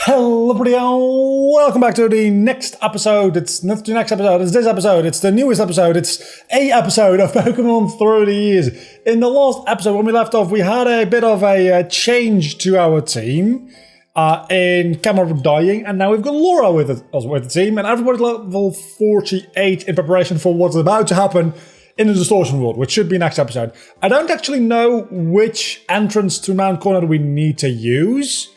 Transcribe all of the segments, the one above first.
Hello, everybody, and welcome back to the next episode. It's not the next episode, it's this episode. It's the newest episode. It's a episode of Pokemon Through the Years. In the last episode, when we left off, we had a bit of a change to our team in Cameron dying, and now we've got Laura with the team, and everybody's level 48 in preparation for what's about to happen in the Distortion World, which should be next episode. I don't actually know which entrance to Mount Corner we need to use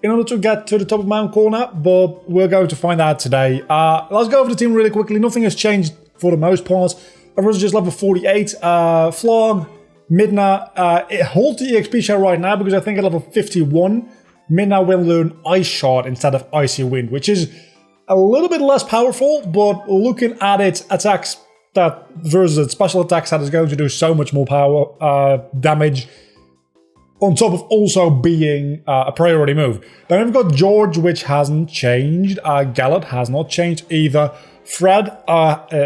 in order to get to the top of Mount Corner, but we're going to find out today. Let's go over the team really quickly. Nothing has changed for the most part. Everyone's just level 48. Flog, Midna, it holds the EXP share right now because I think at level 51, Midna will learn Ice Shard instead of Icy Wind, which is a little bit less powerful, but looking at its attacks that versus its special attacks that is going to do so much more power damage, on top of also being a priority move. Then we've got George, which hasn't changed. Gallet has not changed either. Fred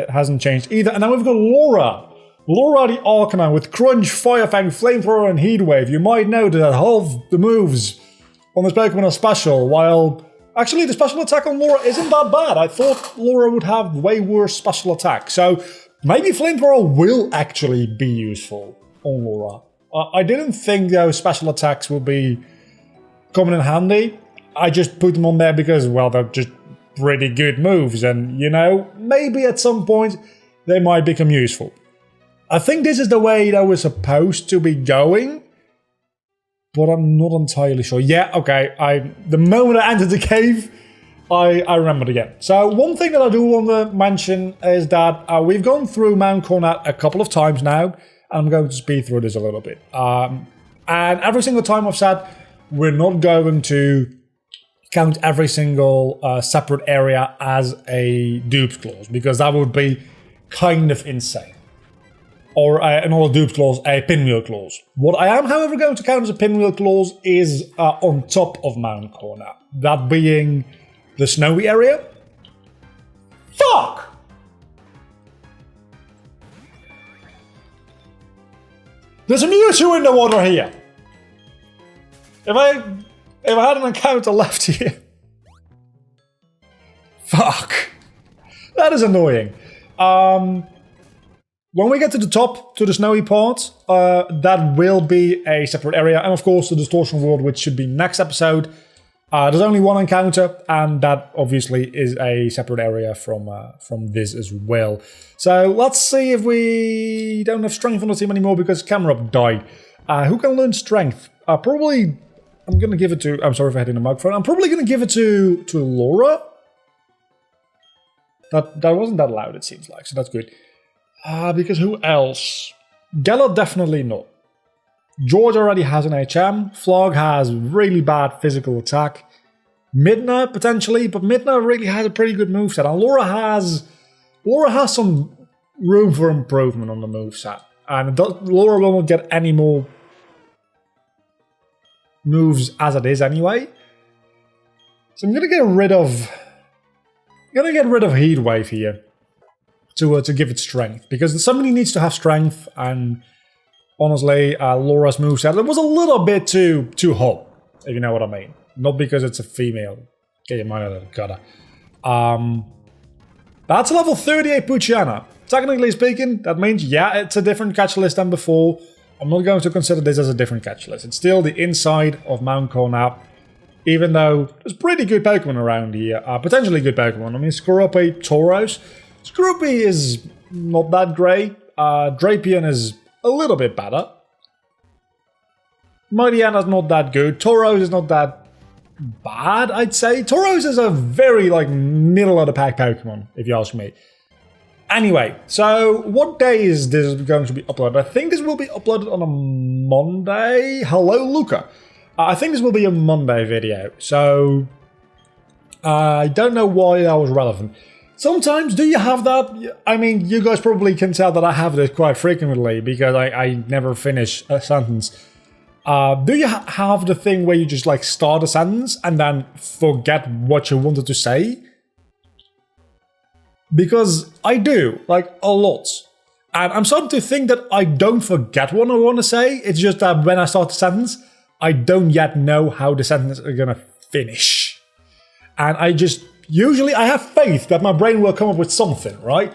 hasn't changed either. And then we've got Laura. Laura the Arcanine with Crunch, Fire Fang, Flamethrower, and Heatwave. You might know that half the moves on this Pokemon are special, while actually the special attack on Laura isn't that bad. I thought Laura would have way worse special attack. So maybe Flamethrower will actually be useful on Laura. I didn't think those special attacks would be coming in handy. I just put them on there because, well, they're just pretty good moves. And, you know, maybe at some point they might become useful. I think this is the way that we're supposed to be going, but I'm not entirely sure. Yeah, okay. The moment I entered the cave, I remembered again. So one thing that I do want to mention is that we've gone through Mount Corner a couple of times now. I'm going to speed through this a little bit. And every single time I've said, we're not going to count every single separate area as a dupes clause, because that would be kind of insane. Or not a dupes clause, a pinwheel clause. What I am, however, going to count as a pinwheel clause is on top of Mount Corner. That being the snowy area. Fuck! There's a Mewtwo in the water here. If I had an encounter left here. Fuck. That is annoying. When we get to the top, to the snowy part, that will be a separate area. And of course, the Distortion World, which should be next episode. There's only one encounter, and that obviously is a separate area from this as well. So let's see if we don't have strength on the team anymore because Cameron died. Who can learn strength? Probably, I'm going to give it to, I'm sorry for hitting the microphone, I'm probably going to give it to Laura. That wasn't that loud, it seems like, so that's good. Because who else? Gallo definitely not. George already has an HM. Flog has really bad physical attack. Midna, potentially, but Midna really has a pretty good moveset. And Laura has some room for improvement on the moveset. And Laura will not get any more moves as it is anyway. So I'm gonna get rid of Heatwave here to give it strength. Because somebody needs to have strength, and honestly, Laura's moveset, it was a little bit too hot, if you know what I mean. Not because it's a female. Get your mind out of the gutter. That's a level 38 Poochyena. Technically speaking, that means, yeah, it's a different catch list than before. I'm not going to consider this as a different catch list. It's still the inside of Mount Corner, even though there's pretty good Pokemon around here. Potentially good Pokemon. I mean, Skorupi, Tauros. Skorupi is not that great. Drapion is a little bit better. Mightyana's not that good. Tauros is not that bad, I'd say. Tauros is a very, middle of the pack Pokemon, if you ask me. Anyway, so what day is this going to be uploaded? I think this will be uploaded on a Monday. Hello, Luca. I think this will be a Monday video, so I don't know why that was relevant. Sometimes, do you have that? I mean, you guys probably can tell that I have this quite frequently because I never finish a sentence. Do you have the thing where you just start a sentence and then forget what you wanted to say? Because I do, a lot. And I'm starting to think that I don't forget what I want to say. It's just that when I start a sentence, I don't yet know how the sentence is going to finish. And I just, usually I have faith that my brain will come up with something, right?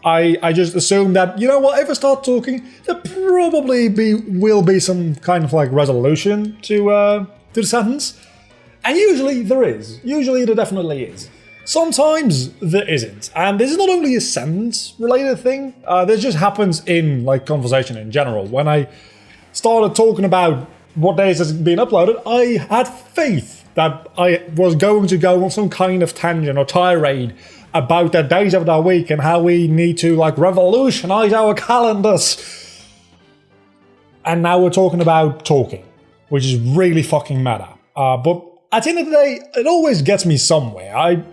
I just assume that, you know what, if I start talking, there probably will be some kind of like resolution to the sentence. And usually there is. Usually there definitely is. Sometimes there isn't. And this is not only a sentence related thing, this just happens in like conversation in general. When I started talking about what days has been uploaded, I had faith that I was going to go on some kind of tangent or tirade about the days of the week and how we need to like revolutionize our calendars. And now we're talking about talking, which is really fucking meta. But at the end of the day, it always gets me somewhere. I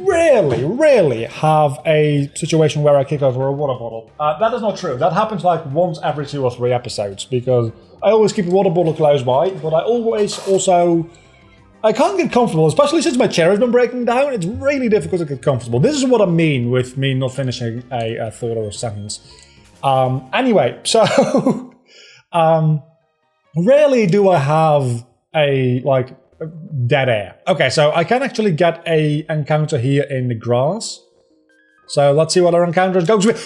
rarely have a situation where I kick over a water bottle. That is not true. That happens like once every 2 or 3 episodes because I always keep a water bottle close by, but I always also... I can't get comfortable, especially since my chair has been breaking down. It's really difficult to get comfortable. This is what I mean with me not finishing a thought or a sentence. Anyway, so... rarely do I have a, like, dead air. Okay, so I can actually get a encounter here in the grass. So let's see what our encounter is going to be.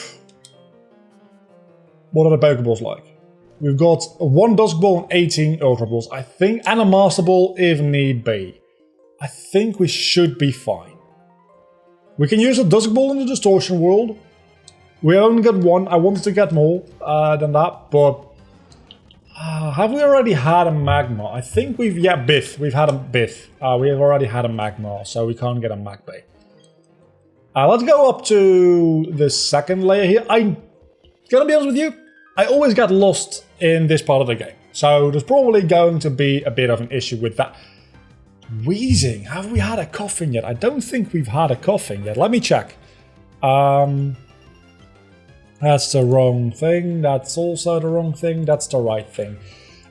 What are the Pokeballs like? We've got 1 Dusk Ball and 18 Ultra Balls, I think, and a Master Ball if need be. I think we should be fine. We can use a Dusk Ball in the Distortion World. We only got 1. I wanted to get more than that, but... have we already had a Magma? I think we've... Yeah, Biff. We've had a Biff. We have already had a Magma, so we can't get a Magby. Let's go up to the second layer here. I'm gonna be honest with you, I always get lost in this part of the game. So there's probably going to be a bit of an issue with that. Wheezing. Have we had a coughing yet? I don't think we've had a coughing yet. Let me check. That's the wrong thing. That's also the wrong thing. That's the right thing.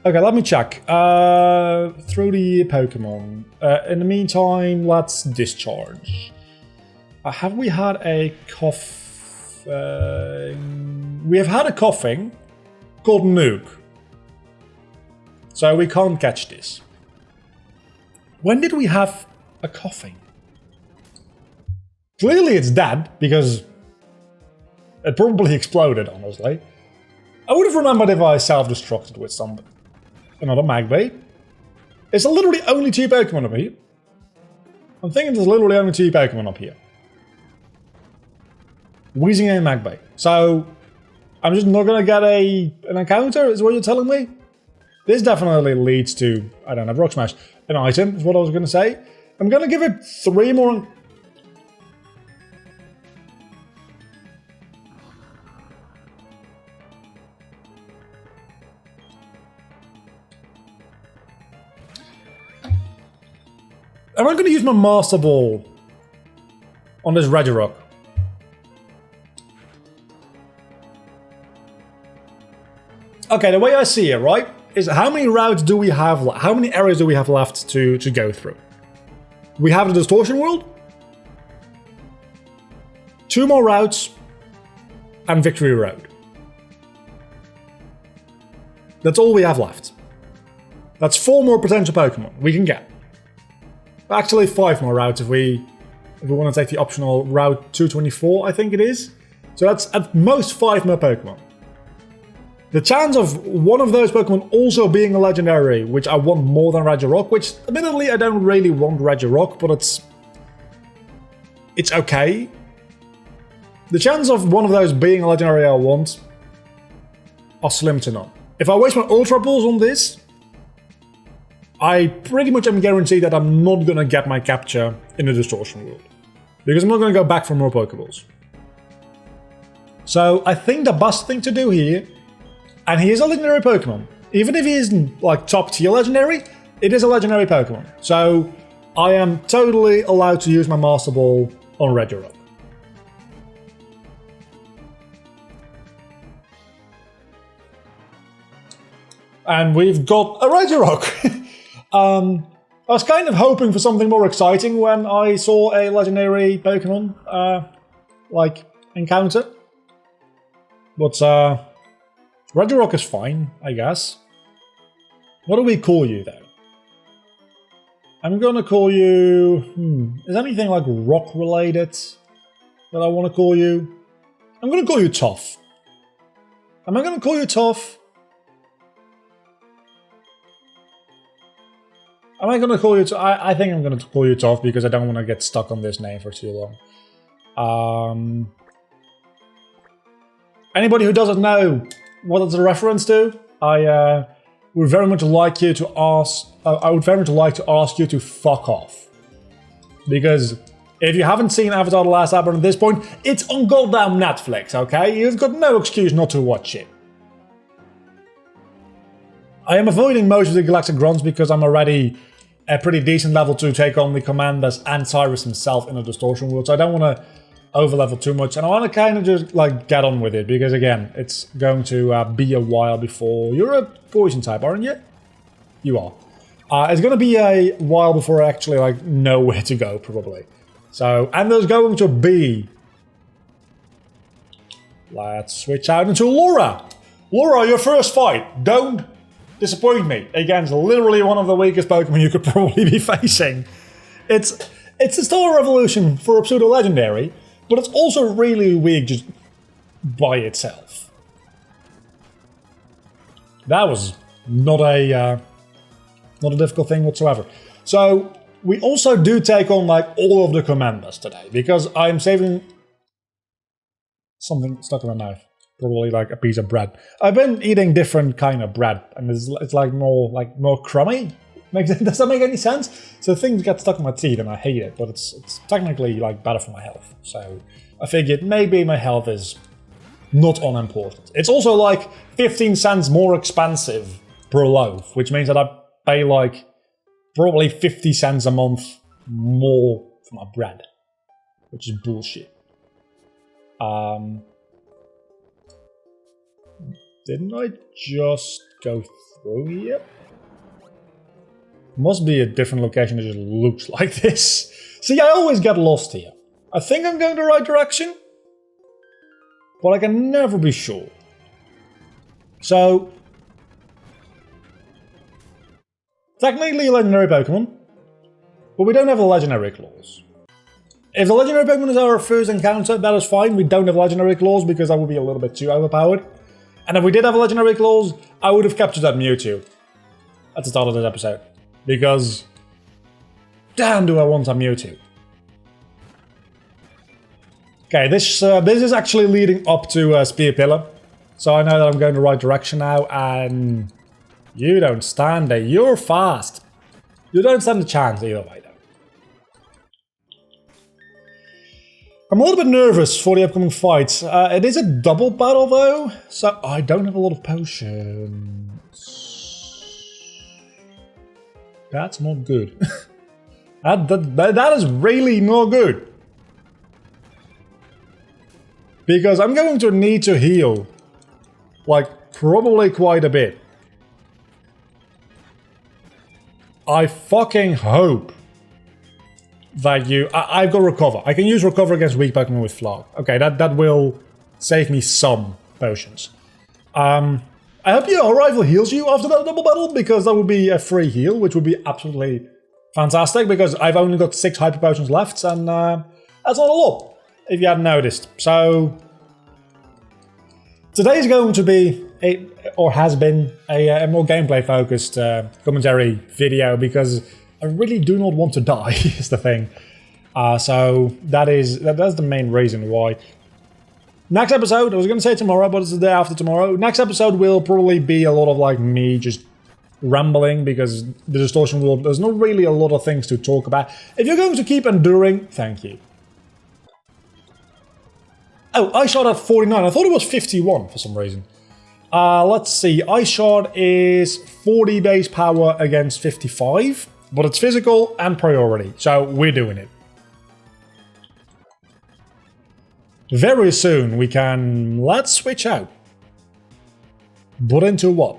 Okay, let me check. Through the Pokemon. In the meantime, let's discharge. Have we had a cough? We have had a coughing called Nuke. So we can't catch this. When did we have a coughing? Clearly it's dead, because it probably exploded, honestly. I would have remembered if I self-destructed with another Magby. It's literally only 2 Pokemon up here. I'm thinking there's literally only 2 Pokemon up here. Wheezing and Magby. So, I'm just not gonna get an encounter, is what you're telling me? This definitely leads to, I don't know, Rock Smash. An item, is what I was gonna say. I'm gonna give it 3 more... I'm not gonna use my Master Ball on this Regirock. Okay, the way I see it, right, is how many routes do we have, how many areas do we have left to go through? We have the Distortion World, 2 more routes, and Victory Road. That's all we have left. That's 4 more potential Pokemon we can get. Actually, 5 more routes if we want to take the optional Route 224, I think it is. So that's at most 5 more Pokemon. The chance of one of those Pokemon also being a legendary, which I want more than Regirock, which admittedly I don't really want Regirock, but it's okay. The chance of one of those being a legendary I want are slim to none. If I waste my Ultra Balls on this, I pretty much am guaranteed that I'm not going to get my capture in the Distortion World. Because I'm not going to go back for more Pokeballs. So I think the best thing to do here, and he is a legendary Pokemon, even if he isn't like top tier legendary, it is a legendary Pokemon. So I am totally allowed to use my Master Ball on Regirock. And we've got a Regirock! I was kind of hoping for something more exciting when I saw a legendary Pokemon, encounter. But, Regirock is fine, I guess. What do we call you, though? I'm gonna call you... Is anything like rock related that I want to call you? I'm gonna call you Tough. Am I gonna call you Tough? Am I gonna call you... I think I'm gonna call you Tough because I don't want to get stuck on this name for too long. Anybody who doesn't know what it's a reference to, I would very much like you to ask... I would very much like to ask you to fuck off. Because if you haven't seen Avatar The Last Airbender at this point, it's on goddamn Netflix, okay? You've got no excuse not to watch it. I am avoiding most of the Galactic Grunts because I'm already a pretty decent level 2 take on the Commanders and Cyrus himself in the Distortion World, so I don't want to overlevel too much, and I want to kind of just like get on with it because again, it's going to be a while before... You're a poison type, aren't you? You are. It's going to be a while before I actually like know where to go, probably. So, and there's going to be... Let's switch out into Laura. Laura, your first fight. Don't disappoint me against literally one of the weakest Pokemon you could probably be facing. It's a Stellar Evolution for a pseudo-legendary, but it's also really weak just by itself. That was not a difficult thing whatsoever. So we also do take on like all of the Commanders today because I'm saving something stuck in my mouth. Probably like a piece of bread. I've been eating different kind of bread, and it's like more crummy. Does that make any sense? So things get stuck in my teeth, and I hate it. But it's technically like better for my health. So I figured maybe my health is not unimportant. It's also like 15 cents more expensive per loaf, which means that I pay like probably 50 cents a month more for my bread, which is bullshit. Didn't I just go through here? Must be a different location that just looks like this. See, I always get lost here. I think I'm going the right direction, but I can never be sure. So, technically a legendary Pokemon, but we don't have a legendary clause. If the legendary Pokemon is our first encounter, that is fine. We don't have legendary clause because that would be a little bit too overpowered. And if we did have a legendary clause, I would have captured that Mewtwo at the start of this episode. Because, damn do I want a Mewtwo. Okay, this is actually leading up to Spear Pillar. So I know that I'm going the right direction now, and you don't stand there. You're fast. You don't stand a chance either way, though. I'm a little bit nervous for the upcoming fights. It is a double battle, though, so I don't have a lot of potions. That's not good. that is really not good. Because I'm going to need to heal, like, probably quite a bit. I fucking hope that I've got Recover. I can use Recover against weak Pokemon with Flow. Okay, that will save me some potions. I hope your rival heals you after that double battle, because that would be a free heal, which would be absolutely fantastic, because I've only got 6 Hyper Potions left, and that's not a lot, if you hadn't noticed. So, today is going to be, has been, a more gameplay-focused commentary video, because I really do not want to die, is the thing. So that's the main reason why. Next episode, I was going to say tomorrow, but it's the day after tomorrow. Next episode will probably be a lot of like me just rambling, because the Distortion World, there's not really a lot of things to talk about. If you're going to keep enduring, thank you. Oh, Ice Shard at 49. I thought it was 51 for some reason. Let's see. Ice Shard is 40 base power against 55. But it's physical and priority, so we're doing it. Very soon we can... Let's switch out. But into what?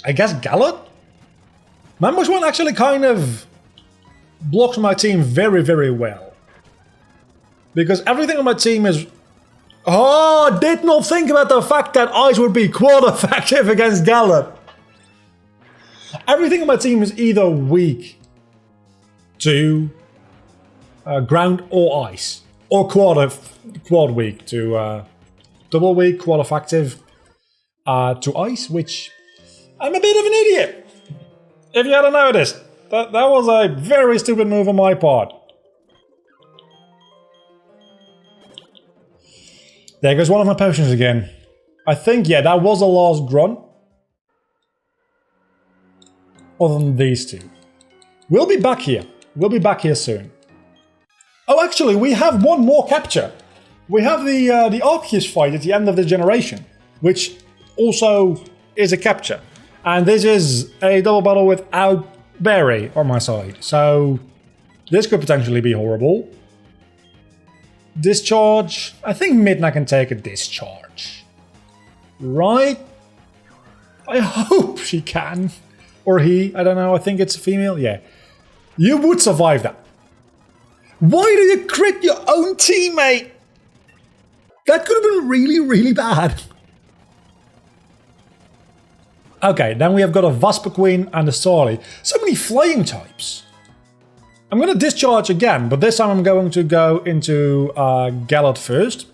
I guess Gallet? Mambush one actually kind of blocks my team very, very well. Because everything on my team is Oh, did not think about the fact that ice would be quite effective against Gallop. Everything on my team is either weak to ground or ice. Or quad weak to double weak, quad effective to ice, which I'm a bit of an idiot. If you hadn't noticed, that was a very stupid move on my part. There goes one of my potions again. I think, yeah, that was the last grunt. Other than these two. We'll be back here. We'll be back here soon. Oh, actually, we have one more capture. We have the Acreus fight at the end of the generation, which also is a capture. And this is a double battle without Barry on my side. So this could potentially be horrible. Discharge. I think Midna can take a discharge. Right? I hope she can. Or he. I don't know. I think it's a female. Yeah. You would survive that. Why do you crit your own teammate? That could have been really, really bad. Okay, then we have got a Vespiquen and a Starly. So many flying types. I'm going to discharge again, but this time I'm going to go into Gallop first.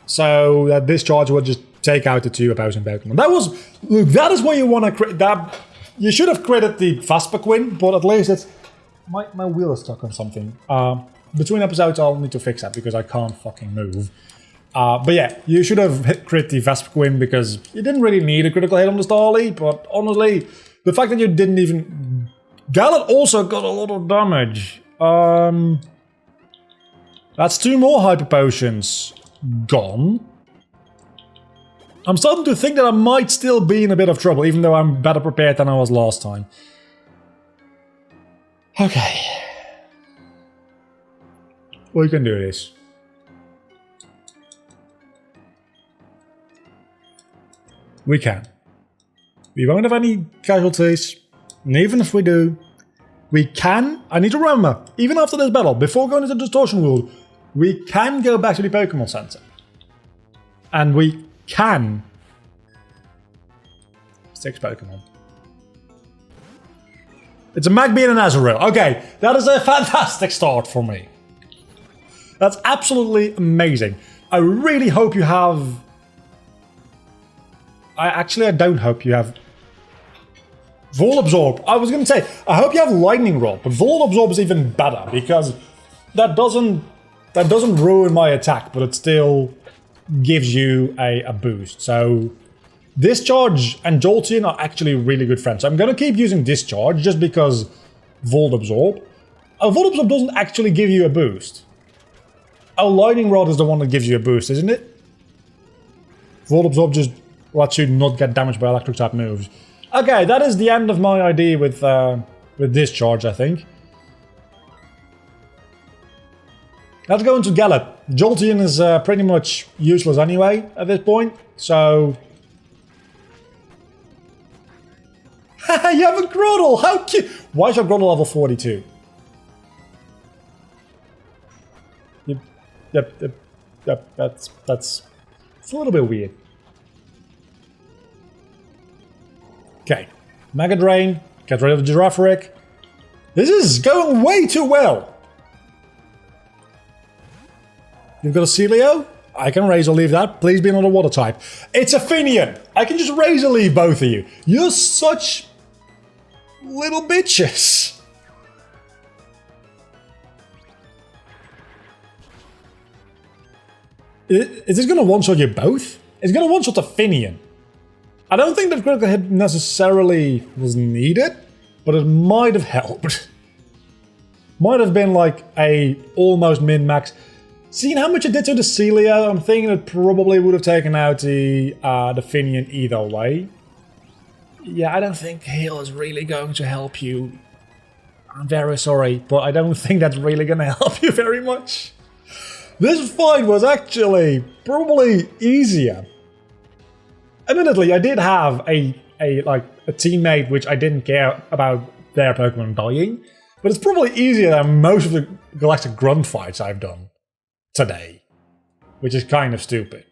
So that discharge will just take out the two opposing Pokemon. That was... Look, that is where you want to crit... That, you should have critted the Vespiquen, but at least it's... My wheel is stuck on something. Between episodes I'll need to fix that because I can't fucking move. But yeah, you should have crit the Vespiquen because you didn't really need a critical hit on the Starly, but honestly, the fact that you didn't even... Gallop also got a lot of damage. That's two more Hyper Potions gone. I'm starting to think that I might still be in a bit of trouble, even though I'm better prepared than I was last time. Okay. We can do this. We can. We won't have any casualties. And even if we do, we can... I need to remember, even after this battle, before going into the Distortion World, we can go back to the Pokemon Center. And we can... 6 Pokemon. It's a Magby and an Azurill. Okay, that is a fantastic start for me. That's absolutely amazing. I really hope you have... I don't hope you have... Vol Absorb. I was going to say, I hope you have Lightning Rod, but Vol Absorb is even better because that doesn't ruin my attack, but it still gives you a boost. So Discharge and Jolteon are actually really good friends. So I'm going to keep using Discharge just because Volt Absorb. Volt Absorb doesn't actually give you a boost. Oh, Lightning Rod is the one that gives you a boost, isn't it? Volt Absorb just lets you not get damaged by electric type moves. Okay, that is the end of my idea with Discharge, I think. Let's go into Gallop. Jolteon is pretty much useless anyway at this point, so... You have a Groddle! How cute! Why is your Groddle level 42? Yep, that's it's a little bit weird. Okay, Mega Drain, get rid of the Girafarig. This is going way too well. You've got a Celio? I can Razor Leaf that. Please be another Water type. It's a Finian. I can just Razor Leaf both of you. You're such little bitches. Is this going to one-shot you both? It's going to one-shot the Finian. I don't think that critical hit necessarily was needed, but it might have helped. Might have been like a almost min-max. Seeing how much it did to the Celio, I'm thinking it probably would have taken out the Finian either way. Yeah, I don't think heal is really going to help you. I'm very sorry, but I don't think that's really going to help you very much. This fight was actually probably easier. Admittedly, I did have a teammate which I didn't care about their Pokemon dying, but it's probably easier than most of the Galactic Grunt fights I've done today. which is kind of stupid.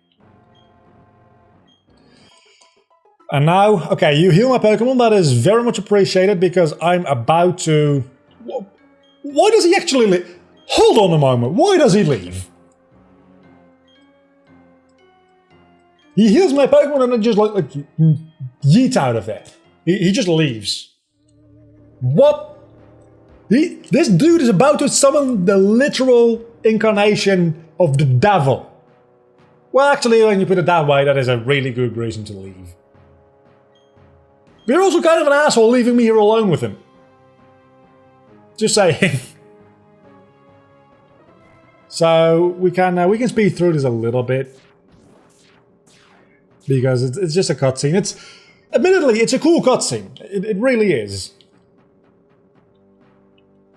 And now, okay, you heal my Pokemon. That is very much appreciated because I'm about to... Why does he actually leave? Hold on a moment. Why does he leave? He heals my Pokemon and then just like yeet out of there. He just leaves. What? This dude is about to summon the literal incarnation of the devil. Well, actually, when you put it that way, that is a really good reason to leave. But you're also kind of an asshole leaving me here alone with him. Just saying. So we can speed through this a little bit because it's just a cutscene. Admittedly, it's a cool cutscene. It really is.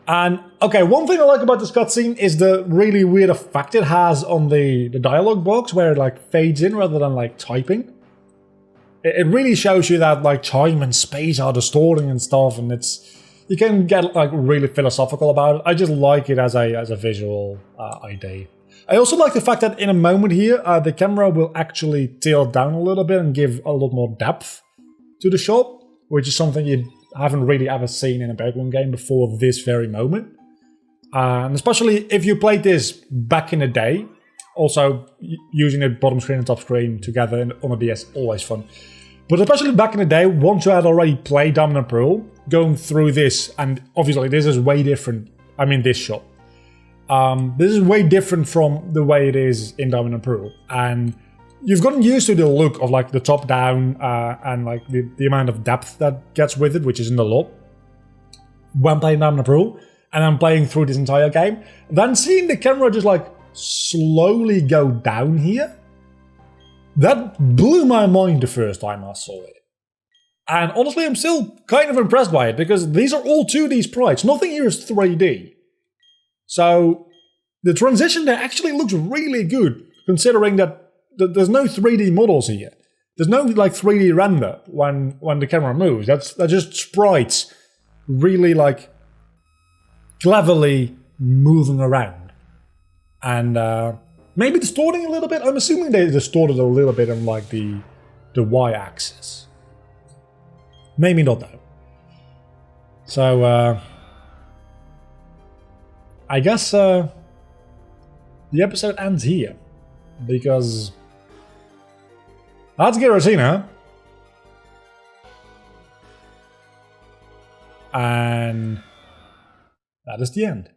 And okay, one thing I like about this cutscene is the really weird effect it has on the dialogue box, where it like fades in rather than like typing. It really shows you that like time and space are distorting and stuff, and you can get like really philosophical about it. I just like it as a visual idea. I also like the fact that in a moment here, the camera will actually tilt down a little bit and give a lot more depth to the shot, which is something you haven't really ever seen in a Pokemon game before this very moment. And especially if you played this back in the day, also using the bottom screen and top screen together on a DS, always fun. But especially back in the day, once you had already played Diamond and Pearl, going through this, and obviously this is way different, I mean this shot. This is way different from the way it is in Diamond and Pearl. And you've gotten used to the look of like the top down and like the amount of depth that gets with it, which isn't a lot, when playing Diamond and Pearl, and I'm playing through this entire game. Then seeing the camera just like slowly go down here, that blew my mind the first time I saw it. And honestly, I'm still kind of impressed by it, because these are all 2D sprites. Nothing here is 3D. So the transition there actually looks really good, considering that there's no 3D models here. There's no like 3D render when the camera moves. That's just sprites really like cleverly moving around. And maybe distorting a little bit. I'm assuming they distorted a little bit on like the y-axis. Maybe not though. So I guess the episode ends here, because that's Giratina, and that is the end.